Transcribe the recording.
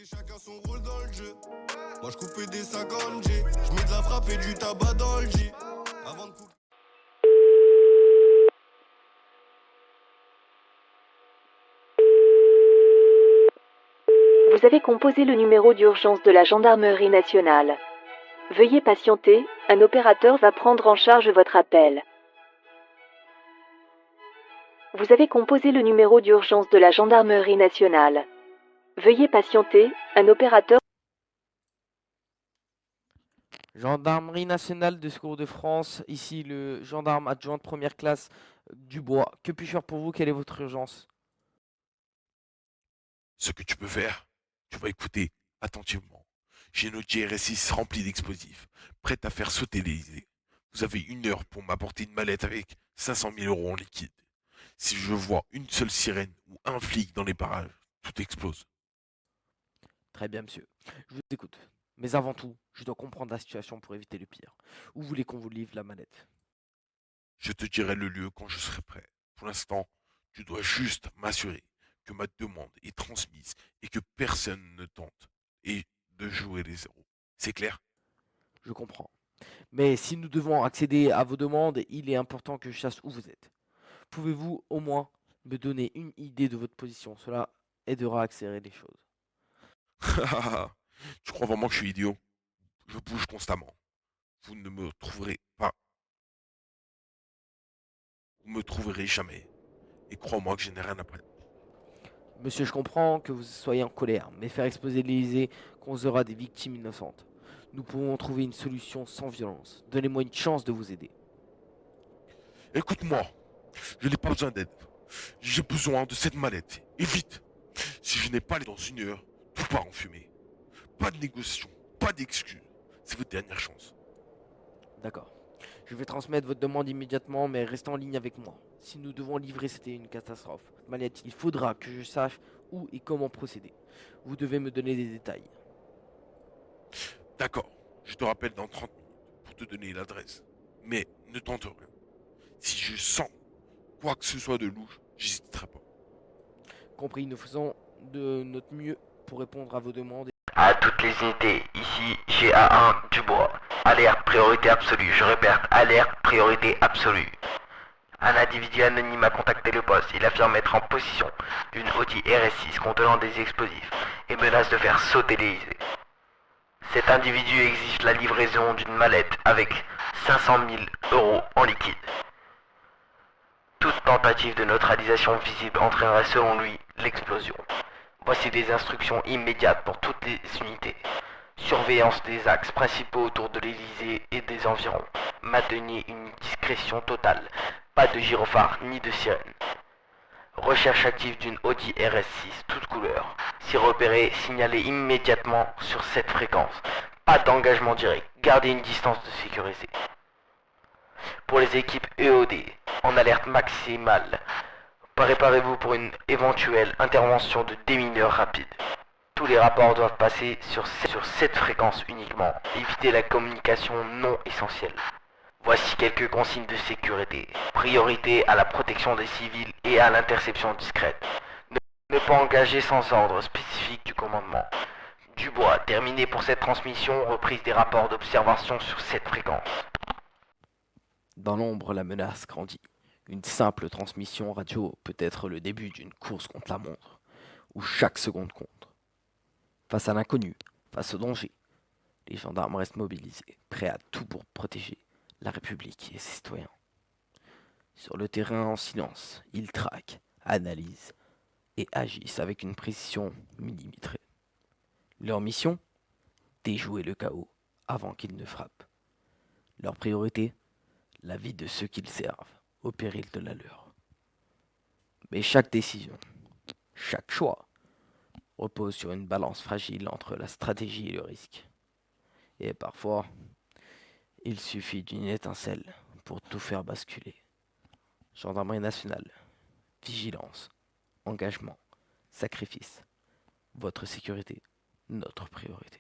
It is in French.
C'est chacun son rôle dans le jeu. Moi je coupais des 50 G. Je mets de la frappe et du tabac dans le J. Avant de couper. Vous avez composé le numéro d'urgence de la gendarmerie nationale. Veuillez patienter, un opérateur va prendre en charge votre appel. Vous avez composé le numéro d'urgence de la gendarmerie nationale. Veuillez patienter, un opérateur... Gendarmerie nationale de secours de France, ici le gendarme adjoint de première classe Dubois. Que puis-je faire pour vous? Quelle est votre urgence? Ce que tu peux faire, tu vas écouter attentivement. J'ai une GR6 remplie d'explosifs, prête à faire sauter les idées. Vous avez 1 heure pour m'apporter une mallette avec 500 000 euros en liquide. Si je vois une seule sirène ou un flic dans les parages, tout explose. Très bien, monsieur. Je vous écoute. Mais avant tout, je dois comprendre la situation pour éviter le pire. Où voulez qu'on vous livre la mallette? Je te dirai le lieu quand je serai prêt. Pour l'instant, tu dois juste m'assurer que ma demande est transmise et que personne ne tente et de jouer les héros. C'est clair? Je comprends. Mais si nous devons accéder à vos demandes, il est important que je sache où vous êtes. Pouvez-vous au moins me donner une idée de votre position? Cela aidera à accélérer les choses. Tu crois vraiment que je suis idiot? Je bouge constamment. Vous ne me trouverez pas. Vous me trouverez jamais. Et crois-moi que je n'ai rien à perdre. Monsieur, je comprends que vous soyez en colère, mais faire exploser l'Élysée causera des victimes innocentes. Nous pouvons trouver une solution sans violence. Donnez-moi une chance de vous aider. Écoute-moi, je n'ai pas besoin d'aide. J'ai besoin de cette mallette. Et vite. Si je n'ai pas les dans 1 heure, tout part en fumée. Pas de négociation, pas d'excuses. C'est votre dernière chance. D'accord. Je vais transmettre votre demande immédiatement, mais restez en ligne avec moi. Si nous devons livrer, c'était une catastrophe. Mallette, il faudra que je sache où et comment procéder. Vous devez me donner des détails. D'accord, je te rappelle dans 30 minutes pour te donner l'adresse. Mais ne tente rien. Si je sens quoi que ce soit de louche, j'hésiterai pas. Compris, nous faisons de notre mieux pour répondre à vos demandes. À toutes les unités, ici GA1 Dubois. Alerte priorité absolue, je répète, alerte priorité absolue. Un individu anonyme a contacté le poste. Il affirme être en possession d'une Audi RS6 contenant des explosifs et menace de faire sauter l'Élysée. Cet individu exige la livraison d'une mallette avec 500 000 euros en liquide. Toute tentative de neutralisation visible entraînerait selon lui l'explosion. Voici des instructions immédiates pour toutes les unités. Surveillance des axes principaux autour de l'Élysée et des environs. Maintenez une discrétion totale. Pas de gyrophare ni de sirène. Recherche active d'une Audi RS6, toute couleur. Si repéré, signalez immédiatement sur cette fréquence. Pas d'engagement direct. Gardez une distance de sécurité. Pour les équipes EOD, en alerte maximale, préparez-vous pour une éventuelle intervention de démineurs rapides. Tous les rapports doivent passer sur cette fréquence uniquement. Évitez la communication non essentielle. Voici quelques consignes de sécurité. Priorité à la protection des civils et à l'interception discrète. Ne pas engager sans ordre spécifique du commandement. Dubois, terminé pour cette transmission, reprise des rapports d'observation sur cette fréquence. Dans l'ombre, la menace grandit. Une simple transmission radio peut être le début d'une course contre la montre, où chaque seconde compte. Face à l'inconnu, face au danger, les gendarmes restent mobilisés, prêts à tout pour protéger la République et ses citoyens. Sur le terrain, en silence, ils traquent, analysent et agissent avec une précision millimétrée. Leur mission? Déjouer le chaos avant qu'il ne frappe. Leur priorité? La vie de ceux qu'ils servent, au péril de la leur. Mais chaque décision, chaque choix, repose sur une balance fragile entre la stratégie et le risque. Et parfois, il suffit d'une étincelle pour tout faire basculer. Gendarmerie nationale, vigilance, engagement, sacrifice. Votre sécurité, notre priorité.